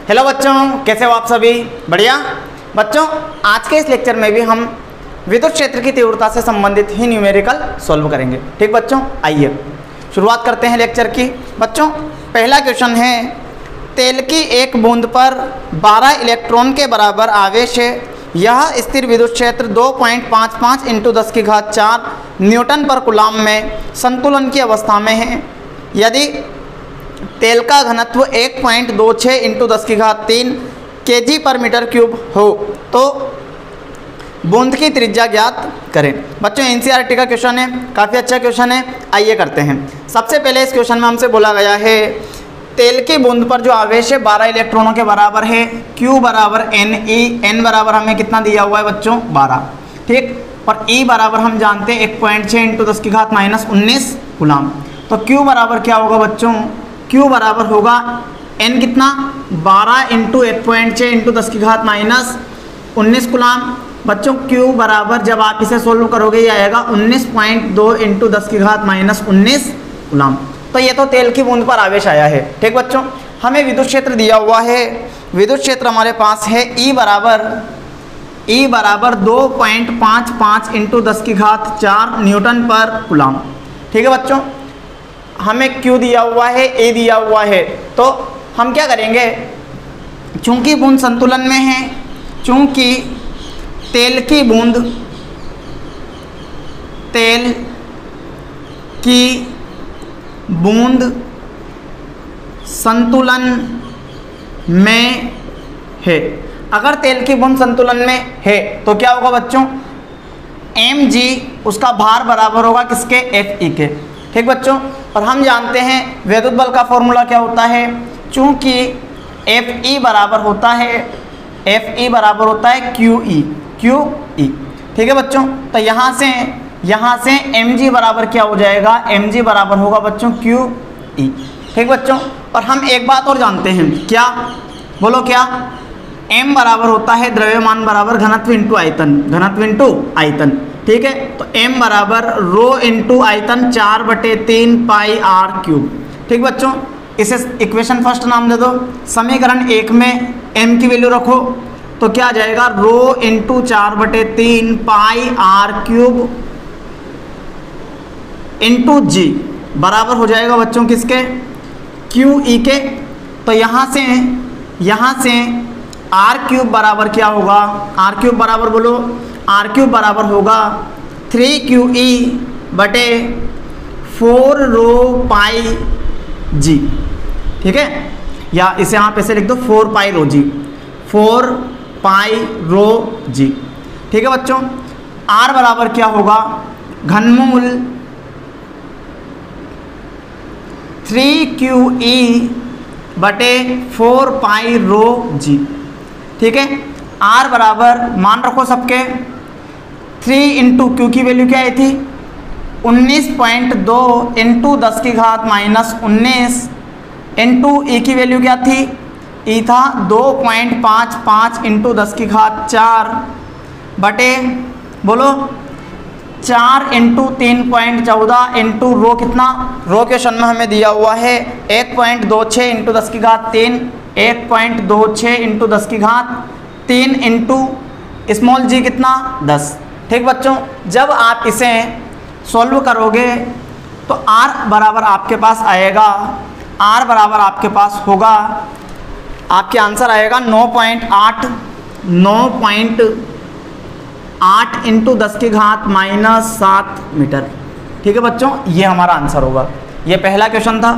Hello बच्चों, कैसे हो आप सभी? बढ़िया बच्चों, आज के इस लेक्चर में भी हम विद्युत क्षेत्र की तीव्रता से संबंधित ही न्यूमेरिकल सॉल्व करेंगे। ठीक बच्चों, आइए शुरुआत करते हैं लेक्चर की। बच्चों, पहला क्वेश्चन है, तेल की एक बूंद पर 12 इलेक्ट्रॉन के बराबर आवेश है। यह स्थिर विद्युत क्षेत्र 2.55 × 10⁴ न्यूटन पर कूलम्ब में संतुलन की अवस्था में है। यदि तेल का घनत्व 1.26 × 10⁻³ kg पर मीटर क्यूब हो तो बूंद की त्रिज्या ज्ञात करें। बच्चों, एनसीईआरटी का क्वेश्चन है, काफ़ी अच्छा क्वेश्चन है। आइए करते हैं। सबसे पहले इस क्वेश्चन में हमसे बोला गया है तेल की बूंद पर जो आवेश है 12 इलेक्ट्रॉनों के बराबर है। Q बराबर Ne, N बराबर हमें कितना दिया हुआ है बच्चों? 12। ठीक, और E बराबर हम जानते हैं 1.6 × 10⁻−19 कूलम्ब। तो Q बराबर क्या होगा बच्चों? Q बराबर होगा N कितना? 12 × 1.6 × 10⁻−19 कूलम्ब। बच्चों, Q बराबर जब आप इसे सोल्व करोगे ये आएगा 19.2 × 10⁻19 कूलम्ब। तो ये तो तेल की बूंद पर आवेश आया है। ठीक बच्चों, हमें विद्युत क्षेत्र दिया हुआ है। विद्युत क्षेत्र हमारे पास है E बराबर 2.55 × 10⁴ न्यूटन पर कूलम्ब। ठीक है बच्चों, हमें Q दिया हुआ है, A दिया हुआ है, तो हम क्या करेंगे? चूंकि बूंद संतुलन में है, चूंकि तेल की बूंद संतुलन में है। अगर तेल की बूंद संतुलन में है तो क्या होगा बच्चों? mg उसका भार बराबर होगा किसके? Fe के। ठीक बच्चों, और हम जानते हैं विद्युत बल का फॉर्मूला क्या होता है? चूंकि Fe बराबर होता है QE। ठीक है बच्चों, तो यहाँ से mg बराबर क्या हो जाएगा? mg बराबर होगा बच्चों QE। ठीक बच्चों, और हम एक बात और जानते हैं, क्या? बोलो क्या? m बराबर होता है द्रव्यमान बराबर घनत्व इंटू आयतन। ठीक है, तो m बराबर रो इंटू आयतन 4/3 πr³। ठीक बच्चों, इसे इक्वेशन फर्स्ट नाम दे दो। समीकरण 1 में m की वैल्यू रखो तो क्या आ जाएगा? Rho into 4/3 πr³ into g बराबर हो जाएगा बच्चों किसके? QE के। तो यहाँ से r³ बराबर क्या होगा? r³ बराबर बोलो, r³ बराबर होगा 3QE/4 रो पाई g। ठीक है, या इसे आप ऐसे लिख दो 4 पाई रो g। ठीक है बच्चों, r बराबर क्या होगा? घनमूल 3QE/4 पाई रो g। ठीक है, r बराबर मान रखो सबके 3 × Q की वैल्यू क्या आई थी? 19.2 × 10⁻−19 इंटू E की वैल्यू क्या थी? E था 2.55 × 10⁴ बटे बोलो 4 × 3.14 इंटू रो कितना? रो क्वेश्चन में हमें दिया हुआ है 1.26 × 10⁻³ 1.26 × 10⁻³ इंटू स्मॉल g कितना? 10। ठीक बच्चों, जब आप इसे सॉल्व करोगे तो r बराबर आपके पास आएगा, r बराबर आपके पास होगा, आपके आंसर आएगा 9.8 × 10⁻⁻7 मीटर। ठीक है बच्चों, ये हमारा आंसर होगा। ये पहला क्वेश्चन था,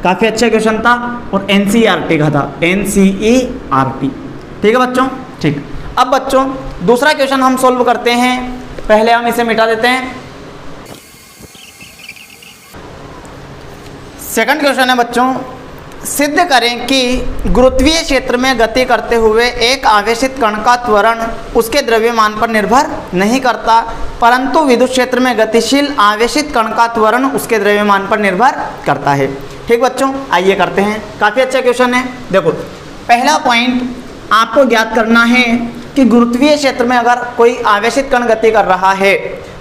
काफ़ी अच्छा क्वेश्चन था और एनसीईआरटी का था, एनसीईआरटी। ठीक है बच्चों, ठीक। अब बच्चों दूसरा क्वेश्चन हम सॉल्व करते हैं। पहले हम इसे मिटा देते हैं। सेकंड क्वेश्चन है बच्चों, सिद्ध करें कि गुरुत्वीय क्षेत्र में गति करते हुए एक आवेशित कण का त्वरण उसके द्रव्यमान पर निर्भर नहीं करता, परंतु विद्युत क्षेत्र में गतिशील आवेशित कण का त्वरण उसके द्रव्यमान पर निर्भर करता है। ठीक बच्चों, आइए करते हैं। काफ़ी अच्छा क्वेश्चन है। देखो, पहला पॉइंट आपको ज्ञात करना है कि गुरुत्वीय क्षेत्र में अगर कोई आवेशित कण गति कर रहा है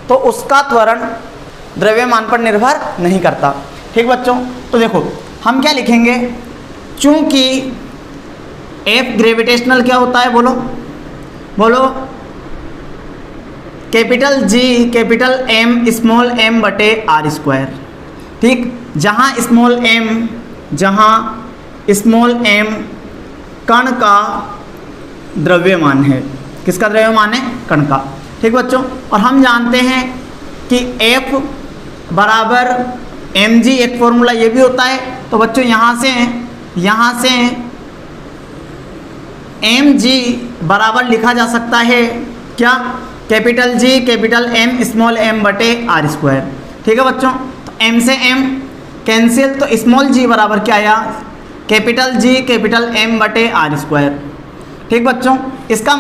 तो उसका त्वरण द्रव्यमान पर निर्भर नहीं करता। ठीक बच्चों, तो देखो हम क्या लिखेंगे, चूंकि एफ ग्रेविटेशनल क्या होता है, बोलो बोलो, capital G capital M small M बटे आर स्क्वायर। ठीक, जहाँ स्मॉल एम कण का द्रव्यमान है, किसका द्रव्यमान है, कण का। ठीक बच्चों, और हम जानते हैं कि F बराबर mg, एक फॉर्मूला ये भी होता है। तो बच्चों यहाँ से mg बराबर लिखा जा सकता है क्या, capital G capital M small m बटे आर स्क्वायर। ठीक है बच्चों, तो m से m कैंसिल, तो स्मॉल g बराबर क्या आया, कैपिटल G कैपिटल M बटे आर स्क्वायर। ठीक बच्चों, इसका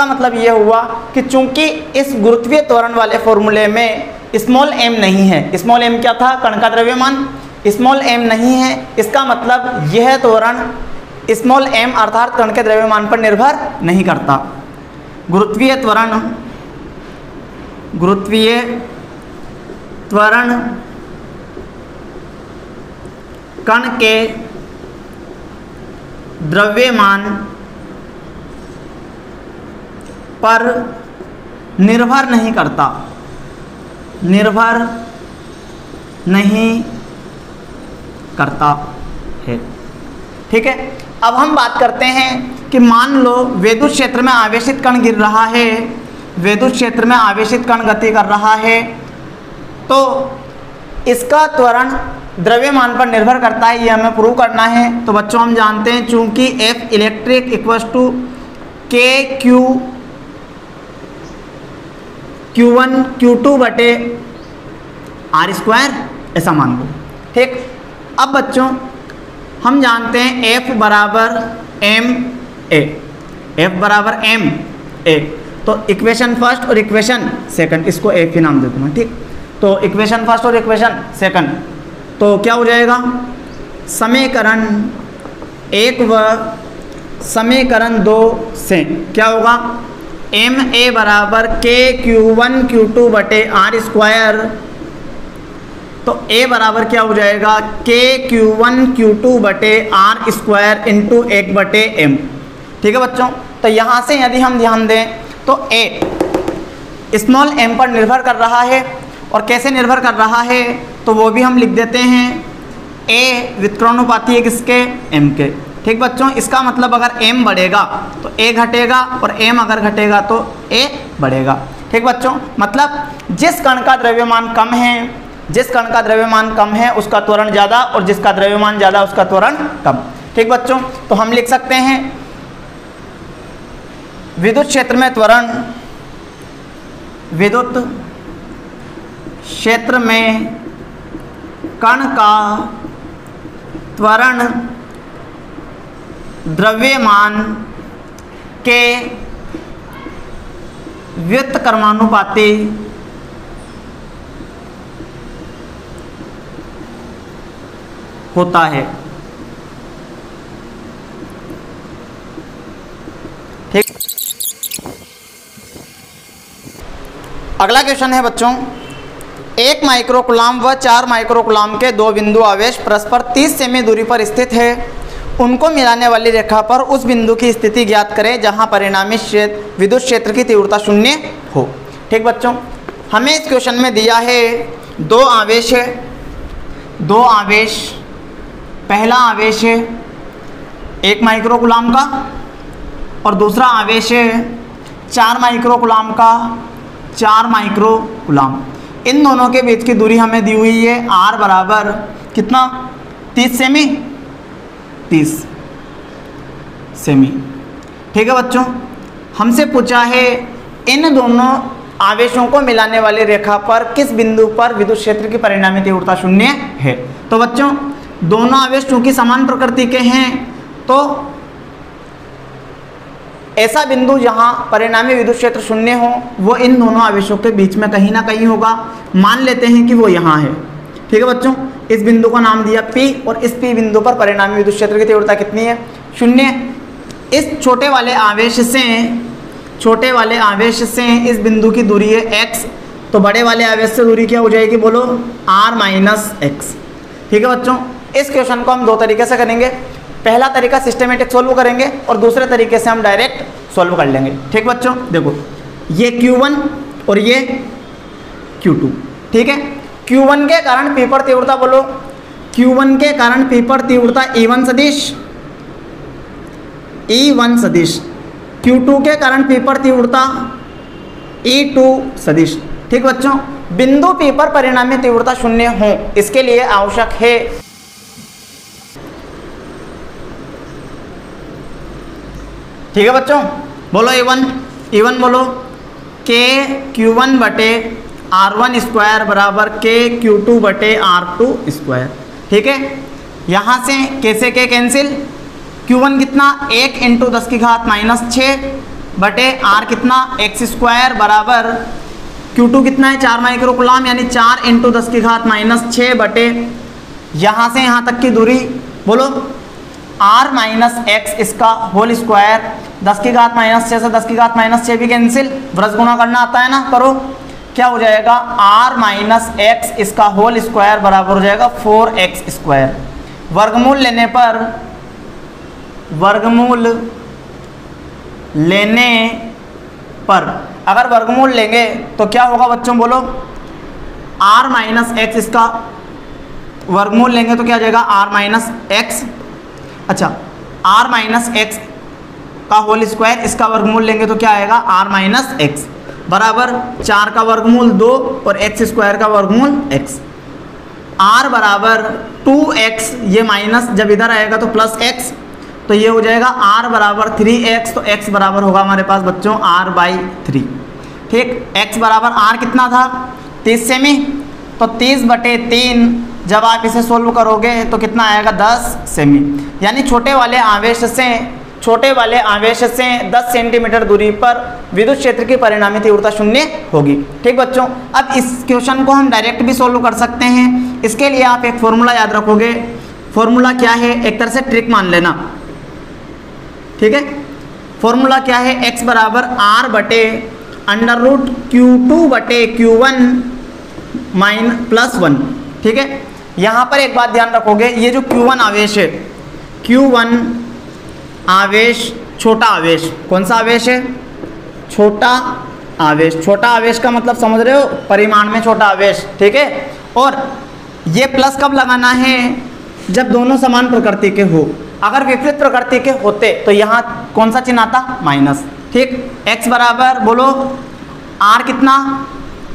मतलब ये हुआ कि चूंकि इस गुरुत्वीय त्वरण वाले फॉर्मूले में स्मॉल m नहीं है, स्मॉल m क्या था, कण का द्रव्यमान, स्मॉल m नहीं है, इसका मतलब यह त्वरण स्मॉल m अर्थात कण के द्रव्यमान पर निर्भर नहीं करता। गुरुत्वीय त्वरण कण के द्रव्यमान पर निर्भर नहीं करता है। ठीक है, अब हम बात करते हैं कि मान लो विद्युत क्षेत्र में आवेशित कण गिर रहा है, विद्युत क्षेत्र में आवेशित कण गति कर रहा है, तो इसका त्वरण द्रव्यमान पर निर्भर करता है, ये हमें प्रूव करना है। तो बच्चों हम जानते हैं चूंकि F इलेक्ट्रिक इक्वल्स टू के Q1 Q2 बटे आर स्क्वायर, ऐसा मान लो। ठीक, अब बच्चों हम जानते हैं F बराबर m a, तो इक्वेशन फर्स्ट और इक्वेशन सेकंड, इसको F ही नाम दे दूँगा। ठीक, तो इक्वेशन फर्स्ट और इक्वेशन सेकंड, तो क्या हो जाएगा, समीकरण 1 व समीकरण 2 से क्या होगा, एम ए बराबर के Q1 Q2 बटे आर स्क्वायर, तो A बराबर क्या हो जाएगा, के Q1 Q2 बटे आर स्क्वायर इंटू 1 बटे m। ठीक है बच्चों, तो यहाँ से यदि हम ध्यान दें तो A स्मॉल m पर निर्भर कर रहा है, और कैसे निर्भर कर रहा है तो वो भी हम लिख देते हैं, A व्युत्क्रमानुपाती है किसके, m के। ठीक बच्चों, इसका मतलब अगर m बढ़ेगा तो a घटेगा, और m अगर घटेगा तो a बढ़ेगा। ठीक बच्चों, मतलब जिस कण का द्रव्यमान कम है उसका त्वरण ज़्यादा, और जिसका द्रव्यमान ज़्यादा उसका त्वरण कम। ठीक बच्चों, तो हम लिख सकते हैं विद्युत क्षेत्र में कण का त्वरण द्रव्यमान के व्युत्क्रमानुपाती होता है। ठीक, अगला क्वेश्चन है बच्चों, 1 माइक्रोकूलाम व 4 माइक्रोकूलाम के दो बिंदु आवेश परस्पर 30 सेमी दूरी पर स्थित है, उनको मिलाने वाली रेखा पर उस बिंदु की स्थिति ज्ञात करें जहां परिणामी विद्युत क्षेत्र की तीव्रता 0 हो। ठीक बच्चों, हमें इस क्वेश्चन में दिया है दो आवेश, पहला आवेश है 1 माइक्रोकूलाम का और दूसरा आवेश है 4 माइक्रोकूलाम का, 4 माइक्रोकूलाम। इन दोनों के बीच की दूरी हमें दी हुई है r बराबर कितना, 30 सेमी, 30 सेमी। ठीक है बच्चों, हमसे पूछा है इन दोनों आवेशों को मिलाने वाली रेखा पर किस बिंदु पर विद्युत क्षेत्र की परिणामी तीव्रता 0 है। तो बच्चों दोनों आवेश चूंकि समान प्रकृति के हैं, तो ऐसा बिंदु जहां परिणामी विद्युत क्षेत्र 0 हो वो इन दोनों आवेशों के बीच में कहीं ना कहीं होगा। मान लेते हैं कि वो यहाँ है। ठीक है बच्चों, इस बिंदु का नाम दिया P, और इस P बिंदु पर परिणामी विद्युत क्षेत्र की तीव्रता कितनी है, 0। इस छोटे वाले आवेश से इस बिंदु की दूरी है x, तो बड़े वाले आवेश से दूरी क्या हो जाएगी, बोलो r - x। ठीक है बच्चों, इस क्वेश्चन को हम दो तरीके से करेंगे। पहला तरीका सिस्टमेटिक सोल्व करेंगे और दूसरे तरीके से हम डायरेक्ट सोल्व कर लेंगे। ठीक बच्चों, देखो ये Q1 और ये Q2, ठीक है। Q1 के कारण पी पर तीव्रता बोलो, Q1 के कारण पी पर तीव्रता E1 सदिश, E1 सदिश, Q2 के कारण पी पर तीव्रता E2 सदिश। ठीक बच्चों, बिंदु P पर परिणामी तीव्रता शून्य हो, इसके लिए आवश्यक है ठीक है बच्चों, बोलो E1 बोलो K Q1 बटे R1 स्क्वायर बराबर K Q2 बटे R2 स्क्वायर। ठीक है, यहाँ से K से K कैंसिल, Q1 कितना 1 इंटू 10 की घात -6 बटे R कितना x स्क्वायर बराबर Q2 कितना है 4 माइक्रो कूलम, यानी 4 इंटू 10 की घात -6 बटे यहाँ से यहाँ तक की दूरी बोलो R माइनस एक्स इसका होल स्क्वायर, 10 की घात -6 से 10 की घात -6 भी कैंसिल, ब्रज गुणा करना आता है ना, करो। क्या हो जाएगा R माइनस एक्स इसका होल स्क्वायर बराबर हो जाएगा 4x स्क्वायर। वर्गमूल लेने पर, वर्गमूल लेने पर अगर वर्गमूल लेंगे तो क्या होगा बच्चों बोलो, R माइनस एक्स इसका वर्गमूल लेंगे तो क्या आ जाएगा R माइनस एक्स, अच्छा R माइनस एक्स का होल स्क्वायर इसका वर्गमूल लेंगे तो क्या आएगा R माइनस एक्स बराबर 4 का वर्गमूल 2 और x स्क्वायर का वर्गमूल x। R बराबर 2x, ये माइनस जब इधर आएगा तो प्लस x, तो ये हो जाएगा R बराबर 3x, तो x बराबर होगा हमारे पास बच्चों R/3। ठीक, x बराबर R कितना था 30 सेमी, तो 30/3 जब आप इसे सोल्व करोगे तो कितना आएगा 10 सेमी, यानी छोटे वाले आवेश से 10 सेंटीमीटर दूरी पर विद्युत क्षेत्र की परिणामी तीव्रता शून्य होगी। ठीक बच्चों, अब इस क्वेश्चन को हम डायरेक्ट भी सोल्व कर सकते हैं। इसके लिए आप एक फॉर्मूला याद रखोगे, फॉर्मूला क्या है, एक तरह से ट्रिक मान लेना। ठीक है, फॉर्मूला क्या है, x बराबर R बटे √Q2 बटे Q1 +1। ठीक है, यहाँ पर एक बात ध्यान रखोगे, ये जो Q1 आवेश है, Q1 आवेश छोटा आवेश, कौन सा आवेश है, छोटा आवेश। छोटा आवेश का मतलब समझ रहे हो, परिमाण में छोटा आवेश। ठीक है, और ये प्लस कब लगाना है, जब दोनों समान प्रकृति के हो। अगर विपरीत प्रकृति के होते तो यहाँ कौन सा चिन्ह आता, माइनस। ठीक, x बराबर बोलो R कितना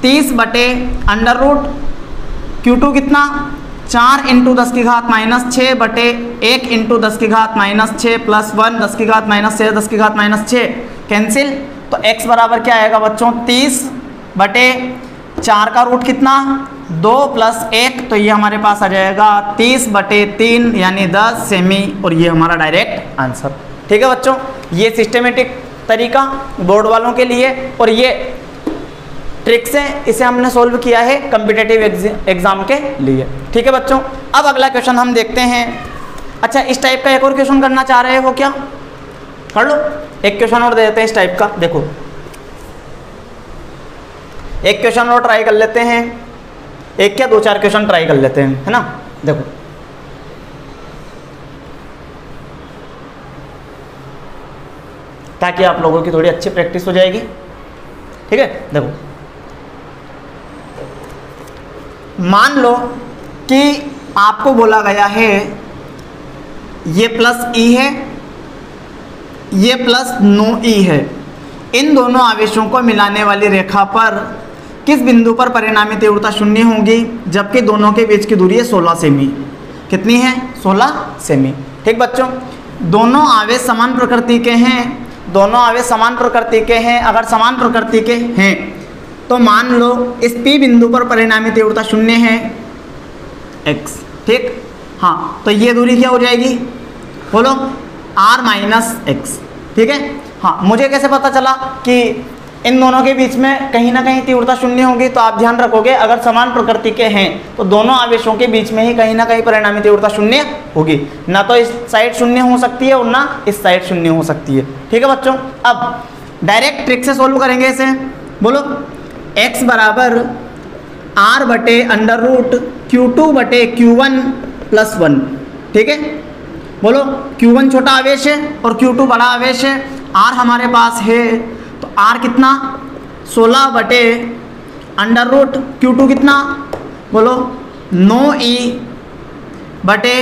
30/√Q2 कितना 4 इंटू 10 की घात -6 बटे 1 इंटू 10 की घात -6 प्लस 1 10 की घात -6 10 की घात -6 कैंसिल, तो x बराबर क्या आएगा बच्चों 30/4 का रूट कितना 2 + 1, तो ये हमारे पास आ जाएगा 30/3 यानी 10 सेमी, और ये हमारा डायरेक्ट आंसर। ठीक है बच्चों, ये सिस्टमेटिक तरीका बोर्ड वालों के लिए, और ये ट्रिक से इसे हमने सोल्व किया है कॉम्पिटिटिव एग्जाम के लिए। ठीक है बच्चों, अब अगला क्वेश्चन हम देखते हैं। अच्छा, इस टाइप का एक और क्वेश्चन करना चाह रहे हो क्या, कर लो। एक क्वेश्चन और दे देते हैं इस टाइप का, देखो एक क्वेश्चन और ट्राई कर लेते हैं, एक क्या 2-4 क्वेश्चन ट्राई कर लेते हैं, है ना। देखो ताकि आप लोगों की थोड़ी अच्छी प्रैक्टिस हो जाएगी। ठीक है, देखो मान लो कि आपको बोला गया है ये प्लस E है, ये प्लस E है, इन दोनों आवेशों को मिलाने वाली रेखा पर किस बिंदु पर परिणामी तीव्रता शून्य होगी, जबकि दोनों के बीच की दूरी है 16 सेमी। कितनी है, 16 सेमी। ठीक बच्चों, दोनों आवेश समान प्रकृति के हैं, दोनों आवेश समान प्रकृति के हैं। अगर समान प्रकृति के हैं तो मान लो इस P बिंदु पर परिणामी तीव्रता शून्य है x। ठीक, हाँ, तो ये दूरी क्या हो जाएगी बोलो R माइनस एक्स। ठीक है, हाँ, मुझे कैसे पता चला कि इन दोनों के बीच में कहीं ना कहीं तीव्रता शून्य होगी, तो आप ध्यान रखोगे अगर समान प्रकृति के हैं तो दोनों आवेशों के बीच में ही कहीं ना कहीं परिणामी तीव्रता शून्य होगी, ना तो इस साइड शून्य हो सकती है और ना इस साइड शून्य हो सकती है। ठीक है बच्चों, अब डायरेक्ट ट्रिक से सोल्व करेंगे इसे। बोलो x बराबर R बटे √Q2 बटे Q1 +1। ठीक है, बोलो Q1 छोटा आवेश है और Q2 बड़ा आवेश है, R हमारे पास है, तो R कितना 16 बटे अंडर रूट Q2 कितना, बोलो 9E बटे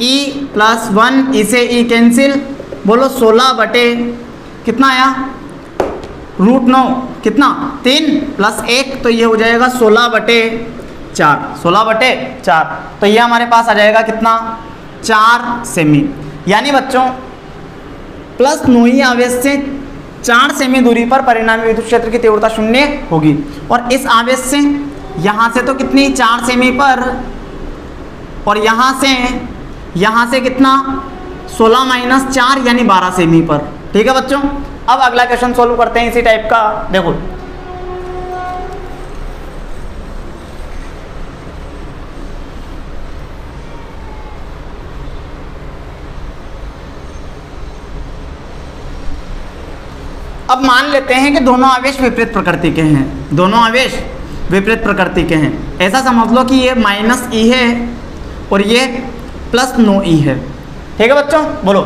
E प्लस 1, E से E कैंसिल, बोलो 16 बटे कितना आया रूट 9 कितना 3 प्लस 1, तो ये हो जाएगा 16 बटे 4, 16 बटे 4, तो ये हमारे पास आ जाएगा कितना 4 सेमी। यानी बच्चों प्लस 9 आवेश से 4 सेमी दूरी पर परिणामी विद्युत क्षेत्र की तीव्रता 0 होगी। और इस आवेश से यहाँ से तो कितनी 4 सेमी पर, और यहाँ से कितना 16 माइनस 4 यानी 12 सेमी पर। ठीक है बच्चों, अब अगला क्वेश्चन सोल्व करते हैं इसी टाइप का। देखो अब मान लेते हैं कि दोनों आवेश विपरीत प्रकृति के हैं, दोनों आवेश विपरीत प्रकृति के हैं। ऐसा समझ लो कि ये माइनस ई है और ये प्लस 9E है। ठीक है बच्चों, बोलो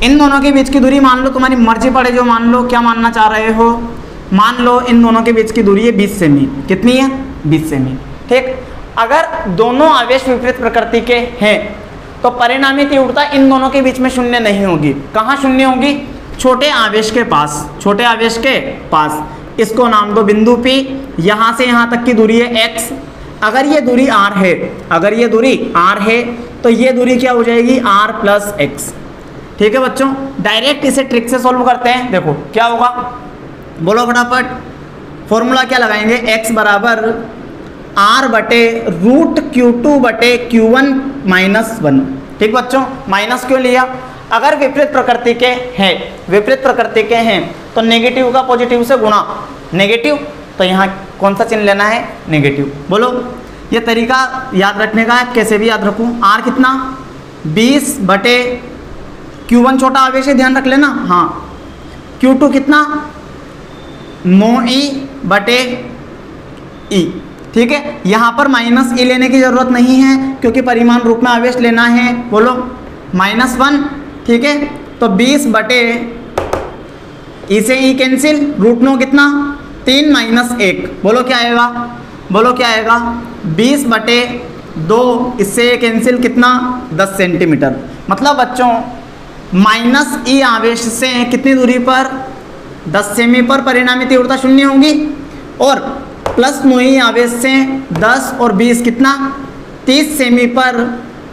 इन दोनों के बीच की दूरी मान लो, तुम्हारी मर्जी पड़े जो मान लो, क्या मानना चाह रहे हो, मान लो इन दोनों के बीच की दूरी है 20 सेमी। कितनी है 20 सेमी। ठीक, अगर दोनों आवेश विपरीत प्रकृति के हैं तो परिणामी तीव्रता इन दोनों के बीच में शून्य नहीं होगी। कहाँ शून्य होगी, छोटे आवेश के पास, छोटे आवेश के पास। इसको नाम दो बिंदु P, यहाँ से यहाँ तक की दूरी है x। अगर ये दूरी r है, अगर ये दूरी r है तो ये दूरी क्या हो जाएगी r प्लस x। ठीक है बच्चों, डायरेक्ट इसे ट्रिक से सॉल्व करते हैं। देखो क्या होगा, बोलो फटाफट, फॉर्मूला क्या लगाएंगे, x बराबर r बटे रूट Q2 बटे Q1 माइनस 1। ठीक बच्चों, माइनस क्यों लिया, अगर विपरीत प्रकृति के हैं, विपरीत प्रकृति के हैं तो नेगेटिव का पॉजिटिव से गुणा, नेगेटिव, तो यहाँ कौन सा चिन्ह लेना है, नेगेटिव। बोलो ये तरीका याद रखने का है, कैसे भी याद रखूँ। R कितना 20 बटे Q1 छोटा आवेश है, ध्यान रख लेना। हाँ, Q2 कितना 9E बटे E। ठीक है, यहाँ पर माइनस E लेने की जरूरत नहीं है क्योंकि परिमाण रूप में आवेश लेना है। बोलो -1। ठीक है, तो 20 बटे E से E कैंसिल, रूट 9 कितना 3 माइनस 1, बोलो क्या आएगा, बोलो क्या आएगा 20 बटे 2, इससे कैंसिल कितना 10 सेंटीमीटर। मतलब बच्चों माइनस E आवेश से कितनी दूरी पर 10 सेमी पर परिणामी तीव्रता 0 होगी, और प्लस 9 आवेश से 10 और 20 कितना 30 सेमी पर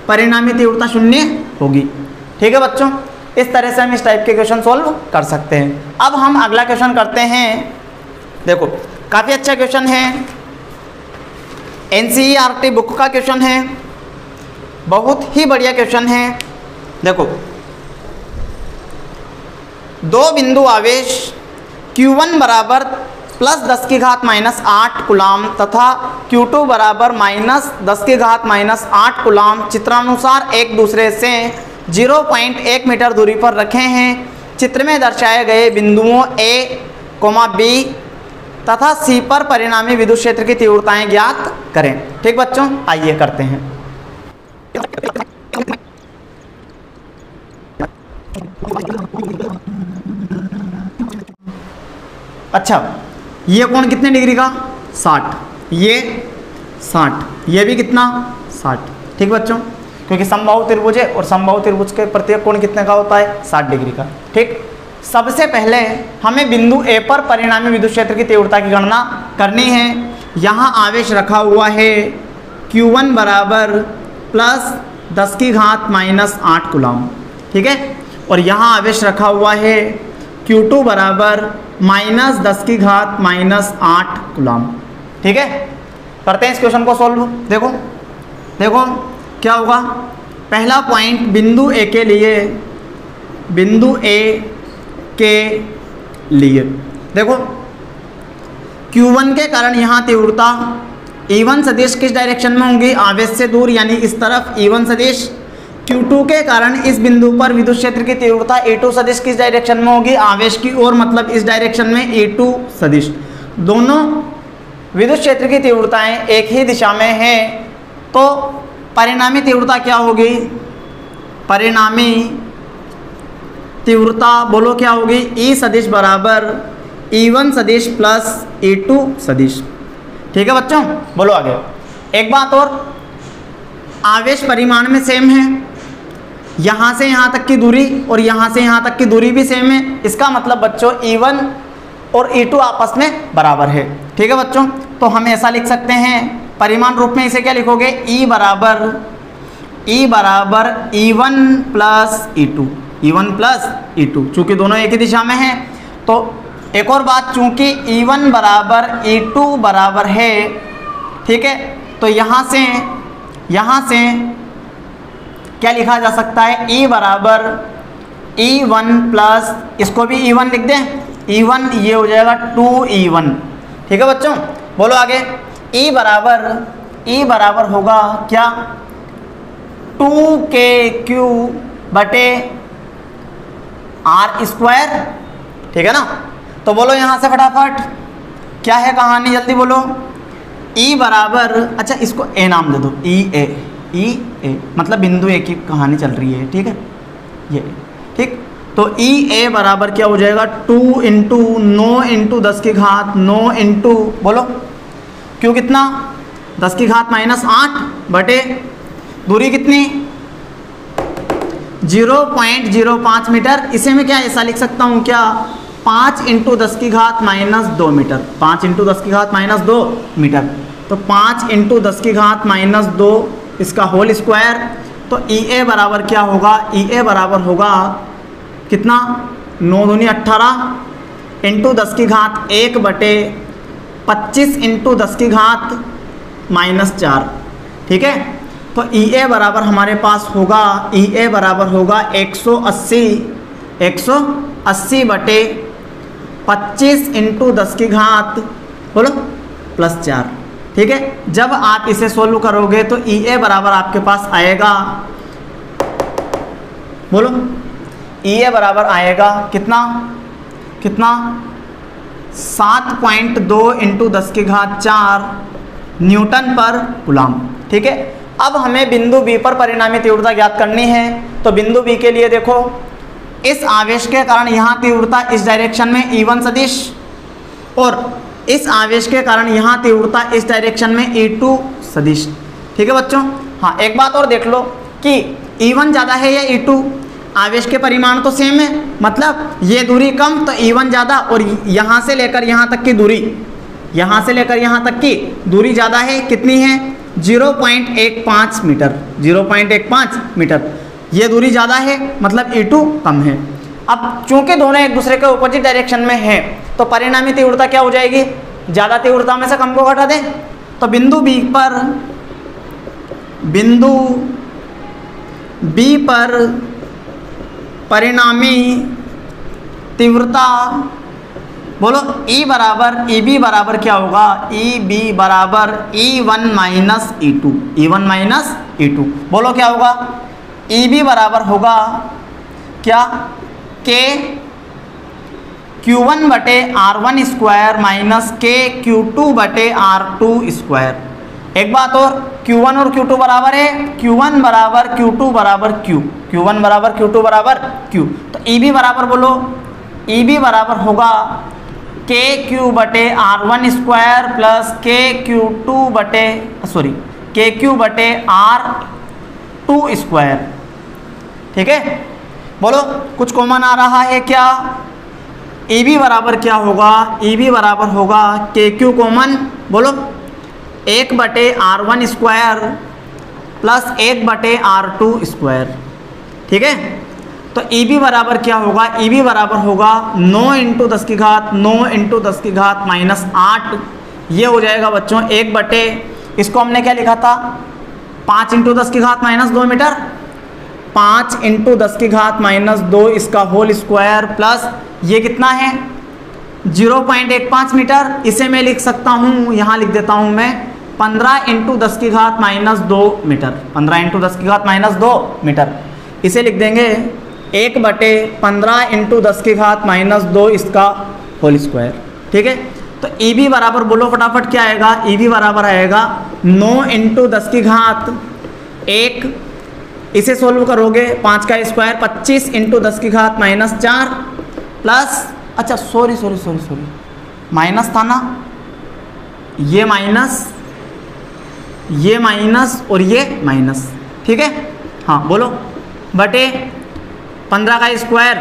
परिणामी तीव्रता 0 होगी। ठीक है बच्चों, इस तरह से हम इस टाइप के क्वेश्चन सॉल्व कर सकते हैं। अब हम अगला क्वेश्चन करते हैं। देखो काफ़ी अच्छा क्वेश्चन है, NCERT बुक का क्वेश्चन है, बहुत ही बढ़िया क्वेश्चन है। देखो दो बिंदु आवेश Q1 बराबर प्लस 10 की घात माइनस 8 कुलाम तथा Q2 बराबर माइनस 10 की घात माइनस 8 कुलाम चित्रानुसार एक दूसरे से 0.1 मीटर दूरी पर रखे हैं। चित्र में दर्शाए गए बिंदुओं A, B तथा C पर परिणामी विद्युत क्षेत्र की तीव्रताएं ज्ञात करें। ठीक बच्चों, आइए करते हैं। अच्छा, ये कोण कितने डिग्री का 60, ये 60, ये भी कितना 60। ठीक बच्चों, क्योंकि समबाहु त्रिभुज है और समबाहु त्रिभुज के प्रत्येक कोण कितने का होता है 60 डिग्री का। ठीक, सबसे पहले हमें बिंदु A पर परिणामी विद्युत क्षेत्र की तीव्रता की गणना करनी है। यहाँ आवेश रखा हुआ है Q1 बराबर प्लस 10 की घात माइनस 8 कुलाम। ठीक है, और यहाँ आवेश रखा हुआ है Q2 बराबर माइनस 10 की घात माइनस 8 कुलाम। ठीक है, करते हैं इस क्वेश्चन को सॉल्व। देखो देखो क्या होगा, पहला पॉइंट बिंदु A के लिए, बिंदु A के लिए देखो Q1 के कारण यहाँ तीव्रता E1 सदिश किस डायरेक्शन में होंगी, आवेश से दूर यानी इस तरफ E1 सदिश। Q2 के कारण इस बिंदु पर विद्युत क्षेत्र की तीव्रता E2 सदिश किस डायरेक्शन में होगी, आवेश की ओर, मतलब इस डायरेक्शन में E2 सदिश। दोनों विद्युत क्षेत्र की तीव्रताएं एक ही दिशा में हैं तो परिणामी तीव्रता क्या होगी, परिणामी तीव्रता बोलो क्या होगी, ई सदिश बराबर E1 सदिश प्लस E2 सदिश। ठीक है बच्चों, बोलो आगे। एक बात और, आवेश परिमाण में सेम है, यहाँ से यहाँ तक की दूरी और यहाँ से यहाँ तक की दूरी भी सेम है, इसका मतलब बच्चों E1 और E2 आपस में बराबर है। ठीक है बच्चों, तो हम ऐसा लिख सकते हैं परिमाण रूप में, इसे क्या लिखोगे, E बराबर E1 plus E2, E1 plus E2, चूँकि दोनों एक ही दिशा में हैं। तो एक और बात, चूँकि E1 बराबर E2 बराबर है, ठीक है, तो यहाँ से क्या लिखा जा सकता है, E बराबर E1 प्लस, इसको भी E1 लिख दें, E1 ये हो जाएगा 2E1। ठीक है बच्चों, बोलो आगे। E बराबर होगा क्या, 2KQ बटे R स्क्वायर। ठीक है ना, तो बोलो यहाँ से फटाफट क्या है कहानी, जल्दी बोलो। E बराबर, अच्छा इसको A नाम दे दो, E A मतलब बिंदु ए की कहानी चल रही है। ठीक है, ये ठीक, तो E A बराबर क्या हो जाएगा, 2 इंटू 9 इंटू 10 की घात 9 इंटू, बोलो क्यों कितना, 10 की घात -8 बटे दूरी कितनी, 0.05 मीटर। इसे मैं क्या ऐसा लिख सकता हूँ क्या, 5 इंटू 10 की घात -2 मीटर, 5 इंटू 10 की घात -2 मीटर, तो 5 इंटू 10 की घात -2 इसका होल स्क्वायर। तो EA बराबर क्या होगा, EA बराबर होगा कितना, 9 दूनी 18 इंटू 10 की घात 1 बटे 25 इंटू 10 की घात -4। ठीक है, तो EA बराबर हमारे पास होगा, EA बराबर होगा 180 बटे 25 इंटू 10 की घात, बोलो +4। ठीक है, जब आप इसे सोल्व करोगे तो EA बराबर आपके पास आएगा, बोलो EA बराबर आएगा कितना 7.2 इंटू 10 की घात 4 न्यूटन पर कूलम। ठीक है, अब हमें बिंदु B पर परिणामी तीव्रता ज्ञात करनी है। तो बिंदु B के लिए देखो, इस आवेश के कारण यहाँ तीव्रता इस डायरेक्शन में E1 सदिश, और इस आवेश के कारण यहाँ तीव्रता इस डायरेक्शन में E2 सदिश। ठीक है बच्चों, हाँ एक बात और देख लो कि E1 ज़्यादा है या E2, आवेश के परिमाण तो सेम है, मतलब ये दूरी कम तो E1 ज़्यादा, और यहाँ से लेकर यहाँ तक की दूरी, यहाँ से लेकर यहाँ तक की दूरी ज़्यादा है, कितनी है, 0.15 मीटर, 0.15 मीटर, ये दूरी ज़्यादा है, मतलब E2 कम है। अब चूंकि दोनों एक दूसरे के ऑपोजिट डायरेक्शन में हैं, तो परिणामी तीव्रता क्या हो जाएगी, ज़्यादा तीव्रता में से कम को घटा दें। तो बिंदु B पर परिणामी तीव्रता, बोलो EB बराबर क्या होगा, EB बराबर E1 माइनस E2, बोलो क्या होगा, EB बराबर होगा क्या, Q1 बटे R1 स्क्वायर माइनस Q2 बटे R2 स्क्वायर। एक बात और, Q1 और Q2 बराबर है, Q1 बराबर Q2 बराबर Q, Q1 बराबर Q2 बराबर Q। तो EB बराबर बोलो, EB बराबर होगा KQ बटे R1 स्क्वायर प्लस KQ बटे R2 स्क्वायर। ठीक है, बोलो कुछ कॉमन आ रहा है क्या, EB बराबर क्या होगा, EB बराबर होगा KQ कॉमन, बोलो 1 बटे R1 स्क्वायर प्लस 1 बटे R2 स्क्वायर। ठीक है, तो EB बराबर क्या होगा, EB बराबर होगा 9 इंटू 10 की घात -8, ये हो जाएगा बच्चों 1 बटे, इसको हमने क्या लिखा था, 5 इंटू 10 की घात -2 मीटर, 5 इंटू 10 की घात -2 इसका होल स्क्वायर प्लस ये कितना है 0.15 मीटर। इसे मैं लिख सकता हूँ, यहाँ लिख देता हूँ मैं 15 इंटू 10 की घात -2 मीटर, 15 इंटू 10 की घात -2 मीटर। इसे लिख देंगे 1 बटे 15 इंटू 10 की घात -2 इसका होल स्क्वायर। ठीक है, तो EB बराबर बोलो फटाफट क्या आएगा, EB बराबर आएगा 9 इंटू 10 की घात 1 इसे सोल्व करोगे 5 का स्क्वायर 25 इंटू 10 की घात -4 प्लस, अच्छा सॉरी माइनस था ना, ये माइनस और ये माइनस, ठीक है। हाँ बोलो, बटे 15 का स्क्वायर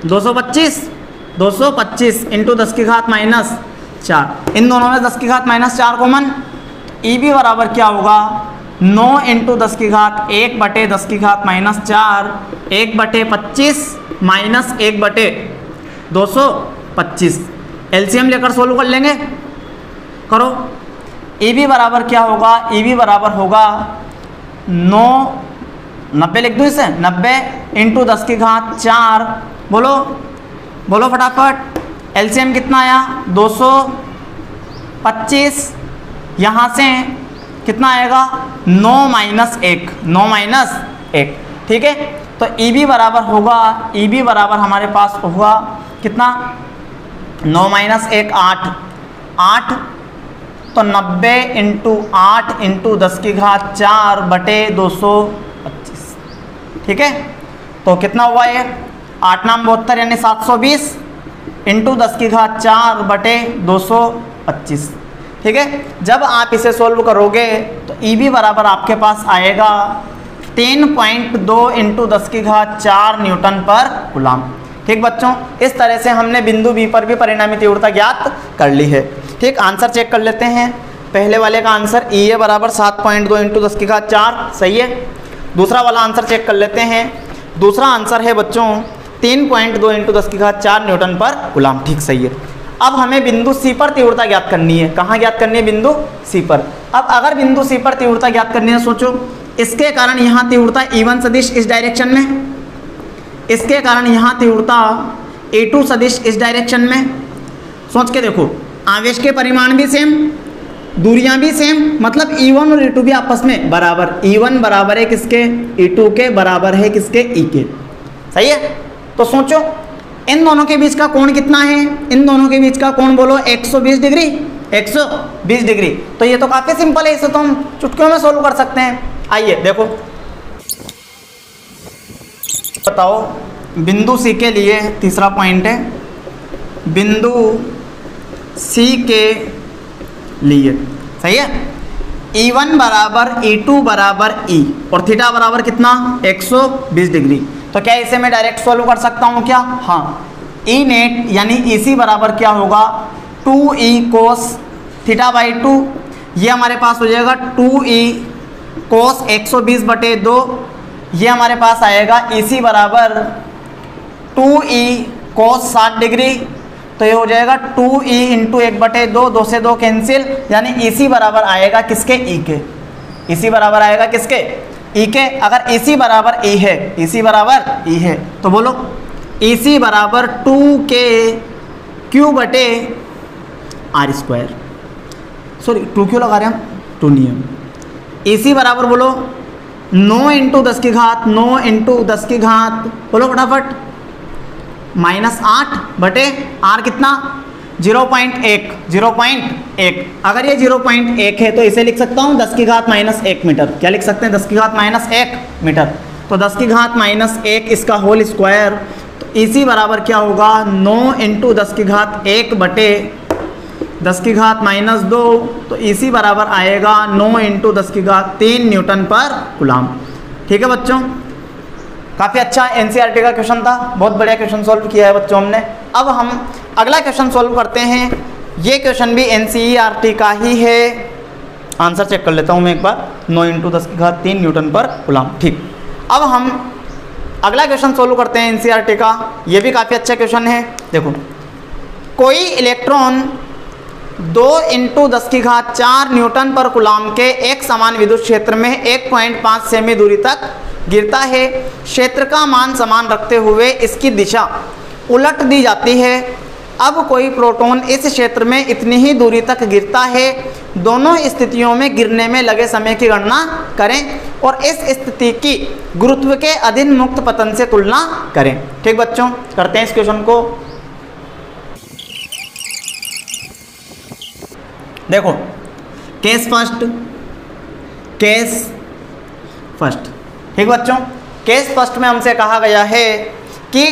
225 इंटू 10 की घात -4, इन दोनों में 10 की घात -4 कॉमन, ई बी बराबर क्या होगा 9 इंटू 10 की घात 1 बटे 10 की घात -4, 1 बटे 25 माइनस 1 बटे 225, एलसीएम लेकर सोल्व कर लेंगे, करो। ई बी बराबर क्या होगा, ई बी बराबर होगा 90 लिख दूँ इसे, 90 इंटू 10 की घात 4, बोलो फटाफट, एलसीएम कितना आया 225, यहाँ से कितना आएगा 9 माइनस 1, ठीक है। तो ई बी बराबर होगा, ई बी बराबर हमारे पास होगा कितना 9 माइनस 1 8, तो 90 इंटू 8 इंटू 10 की घात 4 बटे 225, ठीक है। तो कितना हुआ ये 8 नाम 72 यानी 720 इंटू 10 की घात 4 बटे 225, ठीक है। जब आप इसे सोल्व करोगे तो ई बी बराबर आपके पास आएगा 3.2 इंटू 10 की घात 4 न्यूटन पर कूलम, ठीक बच्चों। इस तरह से हमने बिंदु बी पर भी परिणामी तीव्रता ज्ञात कर ली है, ठीक। आंसर चेक कर लेते हैं। पहले वाले का आंसर ई ए बराबर 7.2 इंटू 10 की घात 4, सही है। दूसरा वाला आंसर चेक कर लेते हैं। दूसरा आंसर है बच्चों 3.2 इंटू 10 की घात 4 न्यूटन पर कूलम, ठीक सही है। अब हमें बिंदु सी पर तीव्रता ज्ञात करनी है। कहाँ ज्ञात करनी है, बिंदु सी पर। अब अगर बिंदु सी पर तीव्रता ज्ञात करनी है, सोचो इसके कारण यहाँ तीव्रता E1 सदिश इस डायरेक्शन में, इसके कारण यहाँ तीव्रता E2 सदिश इस डायरेक्शन में। सोच के देखो, आवेश के परिमाण भी सेम, दूरियां भी सेम, मतलब E1 और E2 भी आपस में बराबर। E1 बराबर है किसके, E2 के बराबर है किसके, E के, सही है। तो सोचो इन दोनों के बीच का कोण कितना है, इन दोनों के बीच का कोण बोलो 120 डिग्री, 120 डिग्री। तो ये तो काफ़ी सिंपल है, इसे तो हम चुटकियों में सोल्व कर सकते हैं। आइए देखो, बताओ बिंदु सी के लिए तीसरा पॉइंट है, बिंदु सी के लिए, सही है। E1 बराबर E2 बराबर E और थीटा बराबर कितना 120 डिग्री। तो क्या इसे मैं डायरेक्ट सॉल्व कर सकता हूँ क्या, हाँ। E नेट यानी EC बराबर क्या होगा 2E कोस थीटा बाई 2, ये हमारे पास हो जाएगा 2E कोस 120 बटे 2, ये हमारे पास आएगा EC बराबर 2E कोस 60 डिग्री। तो ये हो जाएगा 2E इंटू 1/2, 2 से 2 कैंसिल, यानी EC बराबर आएगा किसके, E के। EC बराबर आएगा किसके, E के। अगर EC बराबर E है, EC बराबर E है, तो बोलो EC बराबर 2K Q बटे R स्क्वायर, सॉरी 2Q लगा रहे हैं हम, 2 नियम। EC बराबर बोलो 9 इंटू 10 की घात, 9 इंटू 10 की घात, बोलो फटाफट -8 बटे R कितना 0.1। अगर ये 0.1 है तो इसे लिख सकता हूँ 10 की घात -1 मीटर। क्या लिख सकते हैं, 10 की घात -1 मीटर। तो 10 की घात -1 इसका होल स्क्वायर। तो EC बराबर क्या होगा 9 इंटू 10 की घात 1 बटे 10 की घात -2। तो EC बराबर आएगा 9 इंटू 10 की घात 3 न्यूटन पर कूलम, ठीक है बच्चों। काफ़ी अच्छा NCERT का क्वेश्चन था, बहुत बढ़िया क्वेश्चन सॉल्व किया है बच्चों हमने। अब हम अगला क्वेश्चन सॉल्व करते हैं। ये क्वेश्चन भी NCERT का ही है। आंसर चेक कर लेता हूँ मैं एक बार, 9 इंटू 10 की घात 3 न्यूटन पर कूलम, ठीक। अब हम अगला क्वेश्चन सॉल्व करते हैं NCERT का। ये भी काफ़ी अच्छा क्वेश्चन है। देखो, कोई इलेक्ट्रॉन 2 इंटू 10 की घात 4 न्यूटन पर कूलम के एक समान विद्युत क्षेत्र में 1.5 सेमी दूरी तक गिरता है। क्षेत्र का मान समान रखते हुए इसकी दिशा उलट दी जाती है। अब कोई प्रोटॉन इस क्षेत्र में इतनी ही दूरी तक गिरता है। दोनों स्थितियों में गिरने में लगे समय की गणना करें और इस स्थिति की गुरुत्व के अधीन मुक्त पतन से तुलना करें, ठीक बच्चों। करते हैं इस क्वेश्चन को। देखो, केस फर्स्ट, ठीक बच्चों, केस फर्स्ट में हमसे कहा गया है कि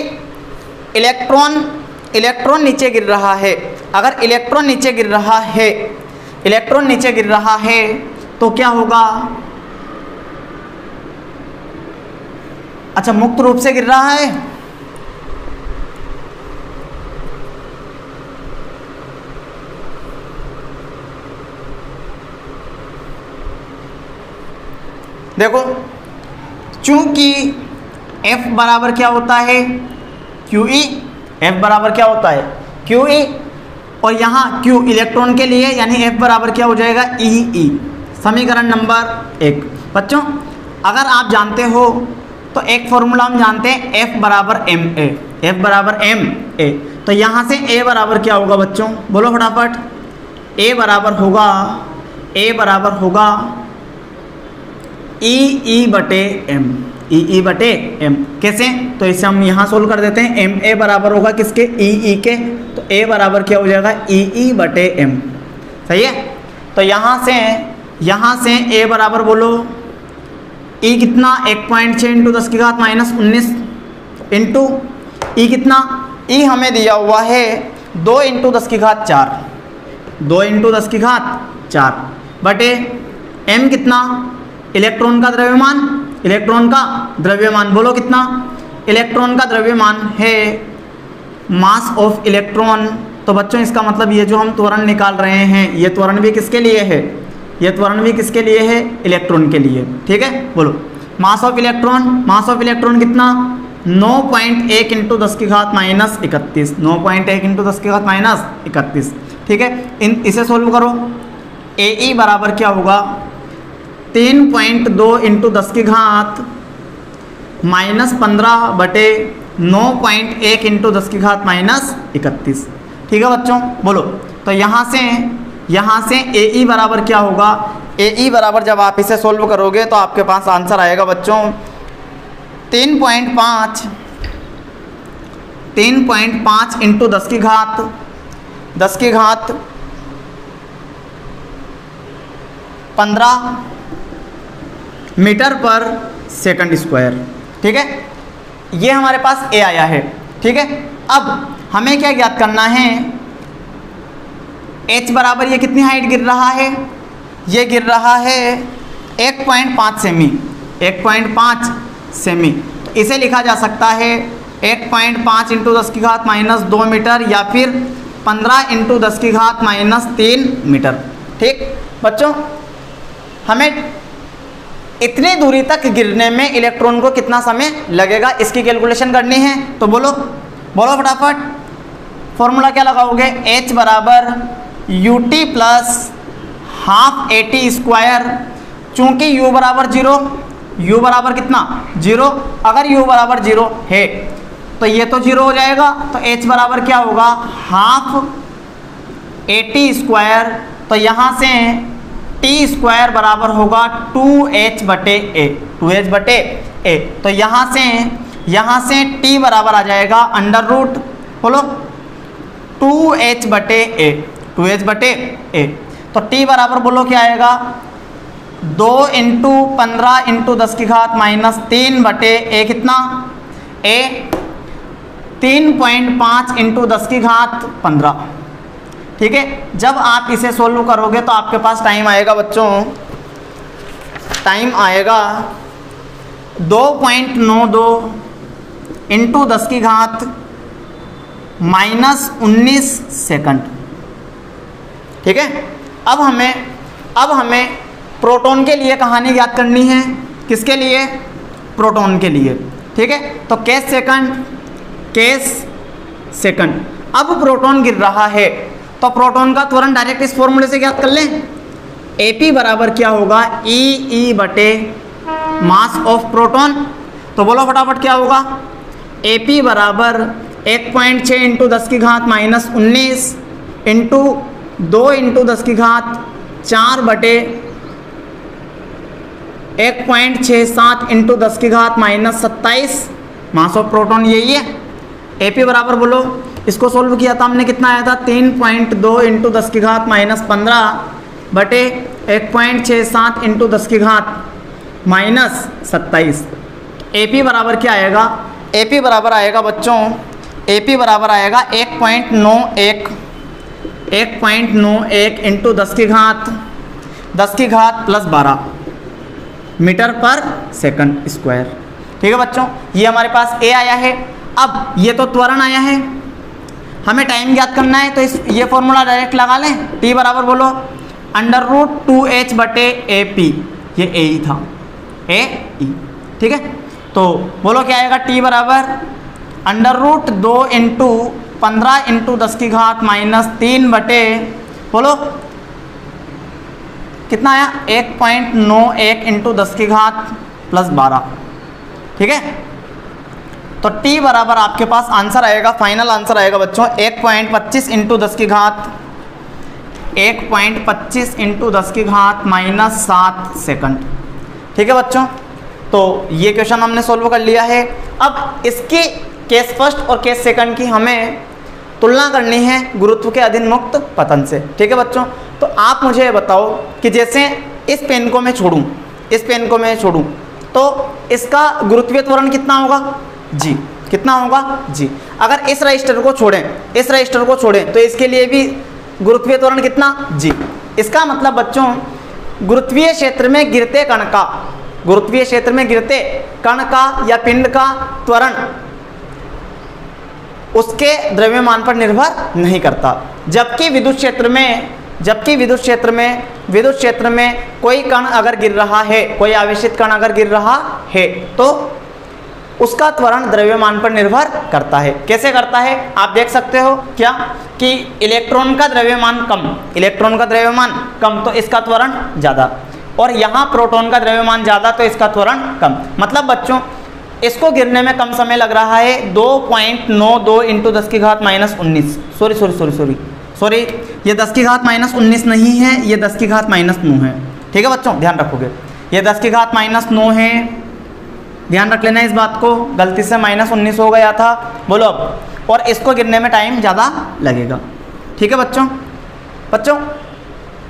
इलेक्ट्रॉन नीचे गिर रहा है। अगर इलेक्ट्रॉन नीचे गिर रहा है तो क्या होगा? अच्छा, मुक्त रूप से गिर रहा है। देखो, चूंकि F बराबर क्या होता है? QE। F बराबर क्या होता है? QE। और यहाँ Q इलेक्ट्रॉन के लिए, यानी F बराबर क्या हो जाएगा? EE। समीकरण नंबर 1। बच्चों, अगर आप जानते हो तो एक फॉर्मूला हम जानते हैं, F बराबर MA। F बराबर MA। तो यहाँ से A बराबर क्या होगा बच्चों? बोलो फटाफट। A बराबर होगा EE बटे M। EE बटे M कैसे? तो इसे हम यहाँ सोल्व कर देते हैं। MA बराबर होगा किसके? EE के। तो A बराबर क्या हो जाएगा? EE बटे M। सही है। तो यहाँ से A बराबर बोलो, E कितना? 1.6 इंटू 10 की घात माइनस 19 इंटू E कितना? E हमें दिया हुआ है 2 इंटू 10 की घात 4। 2 इंटू 10 की घात 4 बटे M कितना? इलेक्ट्रॉन का द्रव्यमान बोलो कितना? इलेक्ट्रॉन का द्रव्यमान है मास ऑफ इलेक्ट्रॉन। तो बच्चों, इसका मतलब ये जो हम त्वरण निकाल रहे हैं, ये त्वरण भी किसके लिए है? ये त्वरण भी किसके लिए है? इलेक्ट्रॉन के लिए। ठीक है, बोलो मास ऑफ इलेक्ट्रॉन कितना? 9.1 इंटू 10 की घात माइनस 31। 9.1 इंटू 10 की घात माइनस 31। ठीक है, इसे सोल्व करो। AE बराबर क्या होगा? 3.2 इंटू 10 की घात माइनस 15 बटे 9.1 इंटू 10 की घात माइनस 31। ठीक है बच्चों, बोलो। तो यहाँ से AE बराबर क्या होगा? AE बराबर जब आप इसे सोल्व करोगे तो आपके पास आंसर आएगा बच्चों 3.5 इंटू 10 की घात 15 मीटर पर सेकंड स्क्वायर। ठीक है, ये हमारे पास A आया है। ठीक है, अब हमें क्या ज्ञात करना है? H बराबर ये कितनी हाइट गिर रहा है? ये गिर रहा है 1.5 सेमी। 1.5 सेमी। तो इसे लिखा जा सकता है 1.5 इंटू 10 की घात माइनस 2 मीटर या फिर 15 इंटू 10 की घात माइनस 3 मीटर। ठीक बच्चों, हमें इतनी दूरी तक गिरने में इलेक्ट्रॉन को कितना समय लगेगा, इसकी कैलकुलेशन करनी है। तो बोलो फटाफट। फॉर्मूला क्या लगाओगे? H बराबर UT plus half AT square. चूंकि U बराबर 0, U बराबर कितना? 0। अगर U बराबर 0 है तो ये तो 0 हो जाएगा। तो H बराबर क्या होगा? Half AT square. तो यहाँ से T स्क्वायर बराबर होगा 2H बटे A। 2H बटे A। तो यहाँ से T बराबर आ जाएगा अंडर रूट, बोलो 2H बटे A। 2H बटे A। तो T बराबर बोलो क्या आएगा? 2 इंटू 15 इंटू 10 की घात माइनस 3 बटे A कितना? A 3.5 इंटू 10 की घात 15। ठीक है, जब आप इसे सोल्व करोगे तो आपके पास टाइम आएगा बच्चों, टाइम आएगा 2.92 इंटू 10 की घात माइनस 19 सेकंड। ठीक है, अब हमें प्रोटॉन के लिए कहानी याद करनी है। किसके लिए? प्रोटॉन के लिए। ठीक है, तो केस सेकंड। अब प्रोटॉन गिर रहा है तो प्रोटॉन का त्वरण डायरेक्ट इस फॉर्मूले से ज्ञात कर लें। AP बराबर क्या होगा? EE बटे मास ऑफ प्रोटॉन। तो बोलो फटाफट क्या होगा? AP बराबर 1.6 इंटू 10 की घात माइनस 19 इंटू 2 इंटू 10 की घात 4 बटे 1.67 इंटू 10 की घात माइनस 27 मास ऑफ प्रोटॉन यही है। AP बराबर बोलो, इसको सोल्व किया था हमने, कितना आया था? 3.2 इंटू 10 की घात माइनस 15 बटे 1.67 इंटू 10 की घात माइनस 27। AP बराबर क्या आएगा? AP बराबर आएगा बच्चों, AP बराबर आएगा 1.91 इंटू 10 की घात प्लस 12 मीटर पर सेकंड स्क्वायर। ठीक है बच्चों, ये हमारे पास A आया है। अब ये तो त्वरण आया है, हमें टाइम ज्ञात करना है, तो ये फॉर्मूला डायरेक्ट लगा लें। T बराबर बोलो √2h/AP, ये A ही था, AE। ठीक है, तो बोलो क्या आएगा? T बराबर √2 इंटू 15 इंटू 10 की घात माइनस 3 बटे बोलो कितना आया? 1.91 इंटू 10 की घात प्लस 12। ठीक है, तो T बराबर आपके पास आंसर आएगा, फाइनल आंसर आएगा बच्चों 1.25 इंटू 10 की घात 1.25 इंटू 10 की घात माइनस 7 सेकंड। ठीक है बच्चों, तो ये क्वेश्चन हमने सोल्व कर लिया है। अब इसकी केस फर्स्ट और केस सेकंड की हमें तुलना करनी है गुरुत्व के अधीन मुक्त पतन से। ठीक है बच्चों, तो आप मुझे बताओ कि जैसे इस पेन को मैं छोड़ूं, तो इसका गुरुत्वीय त्वरण कितना होगा जी? कितना होगा जी? अगर इस रजिस्टर को छोड़ें तो इसके लिए भी गुरुत्वीय त्वरण कितना जी? इसका मतलब बच्चों गुरुत्वीय क्षेत्र में गिरते कण का या पिंड का त्वरण उसके द्रव्यमान पर निर्भर नहीं करता। जबकि विद्युत क्षेत्र में कोई कण अगर गिर रहा है, कोई आवेशित कण अगर गिर रहा है, तो उसका त्वरण द्रव्यमान पर निर्भर करता है। कैसे करता है आप देख सकते हो क्या? कि इलेक्ट्रॉन का द्रव्यमान कम तो इसका त्वरण ज़्यादा, और यहाँ प्रोटॉन का द्रव्यमान ज़्यादा तो इसका त्वरण कम। मतलब बच्चों इसको गिरने में कम समय लग रहा है 2.92 इंटू 10 की घात माइनस 19। सॉरी, ये 10 की घात माइनस 19 नहीं है, ये 10 की घात माइनस 9 है। ठीक है बच्चों, ध्यान रखोगे, ये 10 की घात माइनस 9 है, ध्यान रख लेना इस बात को, गलती से माइनस 19 हो गया था। बोलो अब, और इसको गिरने में टाइम ज़्यादा लगेगा। ठीक है बच्चों,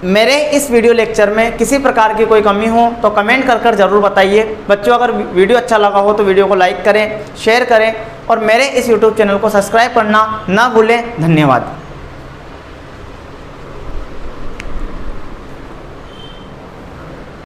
मेरे इस वीडियो लेक्चर में किसी प्रकार की कोई कमी हो तो कमेंट कर ज़रूर बताइए। बच्चों अगर वीडियो अच्छा लगा हो तो वीडियो को लाइक करें, शेयर करें और मेरे इस यूट्यूब चैनल को सब्सक्राइब करना ना भूलें। धन्यवाद।